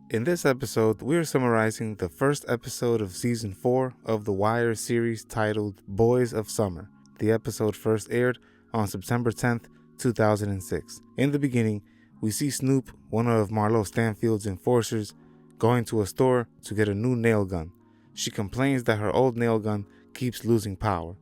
In this episode, we are summarizing the first episode of Season 4 of the Wire series titled Boys of Summer. The episode first aired on September 10th, 2006. In the beginning, we see Snoop, one of Marlo Stanfield's enforcers, going to a store to get a new nail gun. She complains that her old nail gun keeps losing power.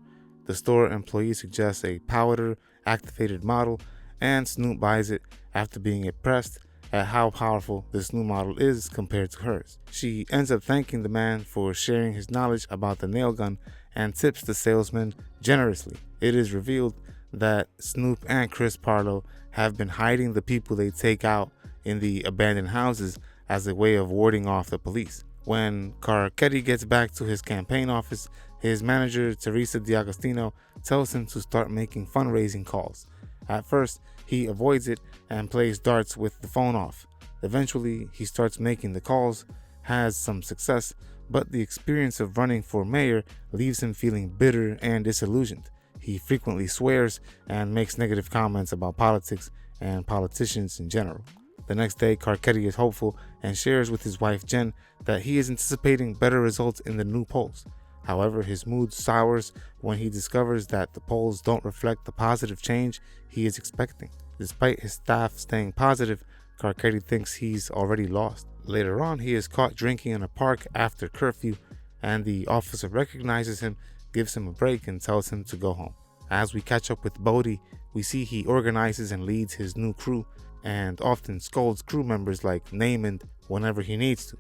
The store employee suggests a powder-activated model, and Snoop buys it after being impressed at how powerful this new model is compared to hers. She ends up thanking the man for sharing his knowledge about the nail gun and tips the salesman generously. It is revealed that Snoop and Chris Parlow have been hiding the people they take out in the abandoned houses as a way of warding off the police. When Carver gets back to his campaign office, his manager, Teresa D'Agostino, tells him to start making fundraising calls. At first, he avoids it and plays darts with the phone off. Eventually, he starts making the calls, has some success, but the experience of running for mayor leaves him feeling bitter and disillusioned. He frequently swears and makes negative comments about politics and politicians in general. The next day, Carver is hopeful and shares with his wife Jen that he is anticipating better results in the new polls. However, his mood sours when he discovers that the polls don't reflect the positive change he is expecting. Despite his staff staying positive, Carver thinks he's already lost. Later on, he is caught drinking in a park after curfew, and the officer recognizes him, gives him a break, and tells him to go home. As we catch up with Bodie, we see he organizes and leads his new crew, and often scolds crew members like Naaman whenever he needs to.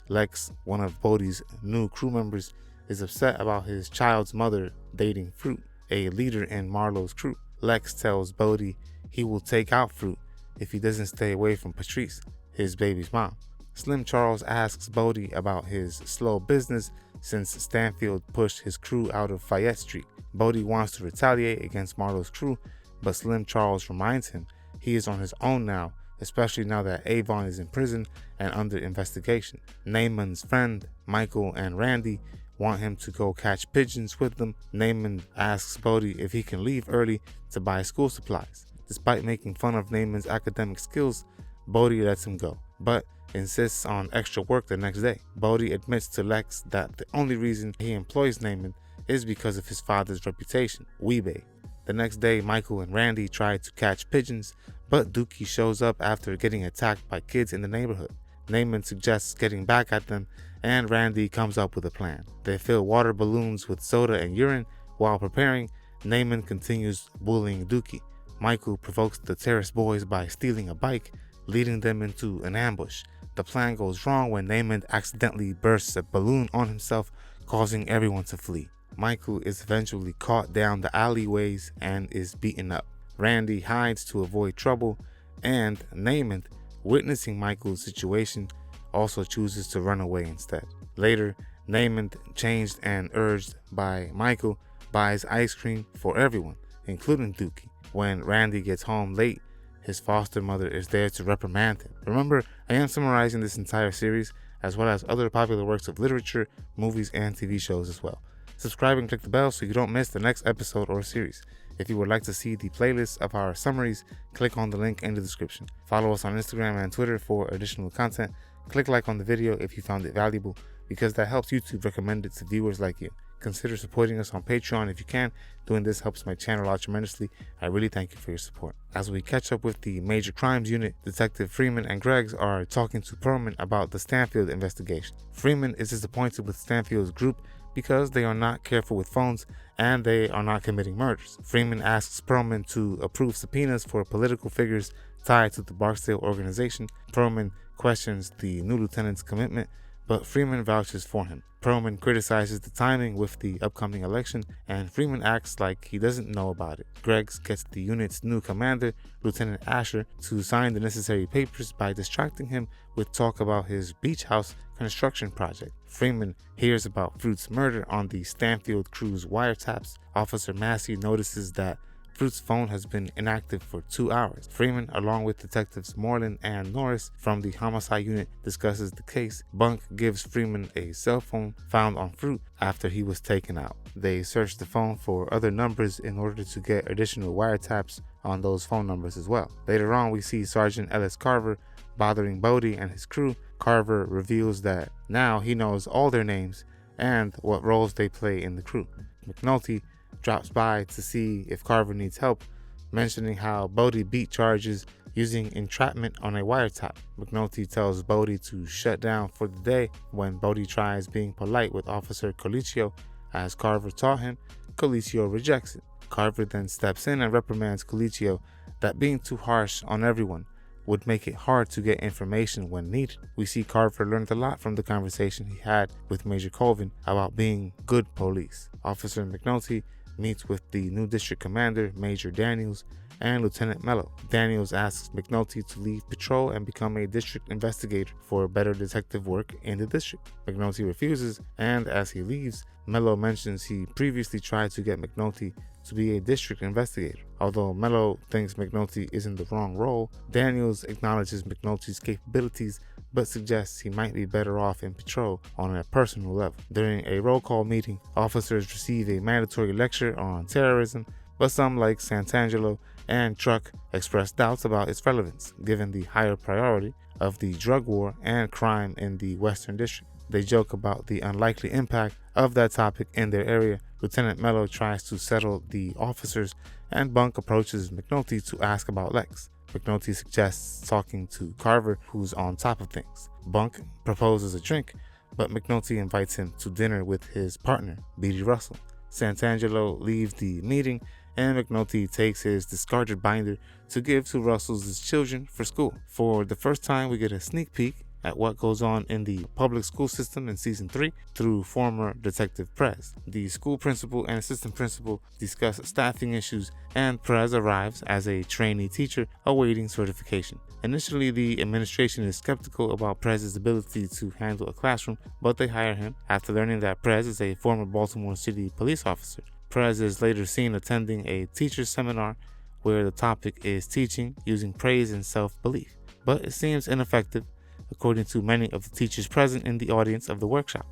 Lex, one of Bodie's new crew members, is upset about his child's mother dating Fruit, a leader in Marlo's crew. Lex tells Bodie he will take out Fruit if he doesn't stay away from Patrice, his baby's mom. Slim Charles asks Bodie about his slow business since Stanfield pushed his crew out of Fayette Street. Bodie wants to retaliate against Marlo's crew, but Slim Charles reminds him he is on his own now, especially now that Avon is in prison and under investigation. Naaman's friend, Michael and Randy, want him to go catch pigeons with them. Naaman asks Bodie if he can leave early to buy school supplies. Despite making fun of Naaman's academic skills, Bodie lets him go, but insists on extra work the next day. Bodie admits to Lex that the only reason he employs Naaman is because of his father's reputation, Webay. The next day, Michael and Randy try to catch pigeons, but Dookie shows up after getting attacked by kids in the neighborhood. Naaman suggests getting back at them, and Randy comes up with a plan. They fill water balloons with soda and urine. While preparing, Naaman continues bullying Dookie. Michael provokes the Terrace boys by stealing a bike, leading them into an ambush. The plan goes wrong when Naaman accidentally bursts a balloon on himself, causing everyone to flee. Michael is eventually caught down the alleyways and is beaten up. Randy hides to avoid trouble, and Naaman, witnessing Michael's situation, also chooses to run away instead. Later, Naaman, changed and urged by Michael, buys ice cream for everyone, including Dookie. When Randy gets home late, his foster mother is there to reprimand him. Remember, I am summarizing this entire series, as well as other popular works of literature, movies, and TV shows as well. Subscribe and click the bell so you don't miss the next episode or series. If you would like to see the playlist of our summaries, click on the link in the description. Follow us on Instagram and Twitter for additional content. Click like on the video if you found it valuable, because that helps YouTube recommend it to viewers like you. Consider supporting us on Patreon if you can. Doing this helps my channel out tremendously. I really thank you for your support. As we catch up with the Major Crimes Unit, Detective Freeman and Greggs are talking to Perlman about the Stanfield investigation. Freeman is disappointed with Stanfield's group because they are not careful with phones and they are not committing murders. Freeman asks Perlman to approve subpoenas for political figures tied to the Barksdale organization. Perlman questions the new lieutenant's commitment, but Freeman vouches for him. Perlman criticizes the timing with the upcoming election, and Freeman acts like he doesn't know about it. Greggs gets the unit's new commander, Lieutenant Asher, to sign the necessary papers by distracting him with talk about his beach house construction project. Freeman hears about Fruit's murder on the Stanfield crew's wiretaps. Officer Massey notices that Fruit's phone has been inactive for 2 hours. Freeman, along with detectives Moreland and Norris from the homicide unit, discusses the case. Bunk gives Freeman a cell phone found on Fruit after he was taken out. They search the phone for other numbers in order to get additional wiretaps on those phone numbers as well. Later on, we see Sergeant Ellis Carver bothering Bodie and his crew, Carver reveals that now he knows all their names and what roles they play in the crew. McNulty drops by to see if Carver needs help, mentioning how Bodie beat charges using entrapment on a wiretap. McNulty tells Bodie to shut down for the day. When Bodie tries being polite with Officer Colicchio, as Carver taught him, Colicchio rejects it. Carver then steps in and reprimands Colicchio that being too harsh on everyone would make it hard to get information when needed. We see Carver learned a lot from the conversation he had with Major Colvin about being good police. Officer McNulty meets with the new district commander, Major Daniels, and Lieutenant Mello. Daniels asks McNulty to leave patrol and become a district investigator for better detective work in the district. McNulty refuses, and as he leaves, Mello mentions he previously tried to get McNulty to be a district investigator. Although Mello thinks McNulty is in the wrong role, Daniels acknowledges McNulty's capabilities but suggests he might be better off in patrol on a personal level. During a roll call meeting, officers receive a mandatory lecture on terrorism, but some, like Santangelo and Truck, express doubts about its relevance, given the higher priority of the drug war and crime in the Western District. They joke about the unlikely impact of that topic in their area. Lieutenant Mello tries to settle the officers, and Bunk approaches McNulty to ask about Lex. McNulty suggests talking to Carver, who's on top of things. Bunk proposes a drink, but McNulty invites him to dinner with his partner, Beatty Russell. Santangelo leaves the meeting, and McNulty takes his discarded binder to give to Russell's children for school. For the first time, we get a sneak peek at what goes on in the public school system in Season 3 through former Detective Prez. The school principal and assistant principal discuss staffing issues, and Prez arrives as a trainee teacher awaiting certification. Initially, the administration is skeptical about Prez's ability to handle a classroom, but they hire him after learning that Prez is a former Baltimore City police officer. Prez is later seen attending a teacher's seminar where the topic is teaching using praise and self-belief, but it seems ineffective according to many of the teachers present in the audience of the workshop.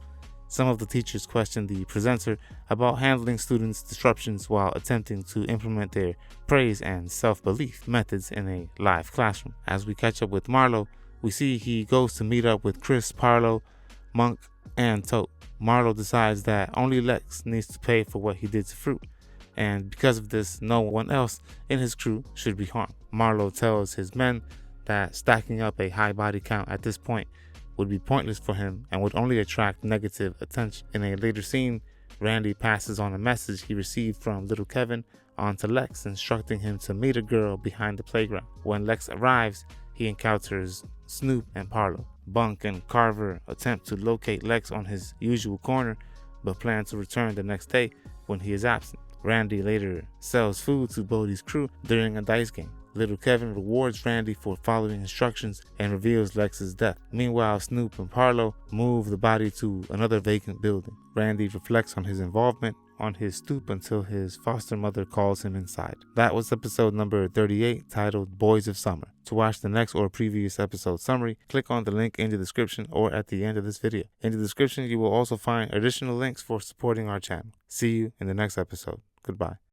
Some of the teachers question the presenter about handling students' disruptions while attempting to implement their praise and self-belief methods in a live classroom. As we catch up with Marlo, we see he goes to meet up with Chris, Parlo, Monk, and Tote. Marlo decides that only Lex needs to pay for what he did to Fruit, and because of this, no one else in his crew should be harmed. Marlo tells his men that stacking up a high body count at this point would be pointless for him and would only attract negative attention. In a later scene, Randy passes on a message he received from little Kevin onto Lex, instructing him to meet a girl behind the playground. When Lex arrives, he encounters Snoop and Parlo. Bunk and Carver attempt to locate Lex on his usual corner, but plan to return the next day when he is absent. Randy later sells food to Bodie's crew during a dice game. Little Kevin rewards Randy for following instructions and reveals Lex's death. Meanwhile, Snoop and Parlo move the body to another vacant building. Randy reflects on his involvement on his stoop until his foster mother calls him inside. That was episode number 38, titled Boys of Summer. To watch the next or previous episode summary, click on the link in the description or at the end of this video. In the description, you will also find additional links for supporting our channel. See you in the next episode. Goodbye.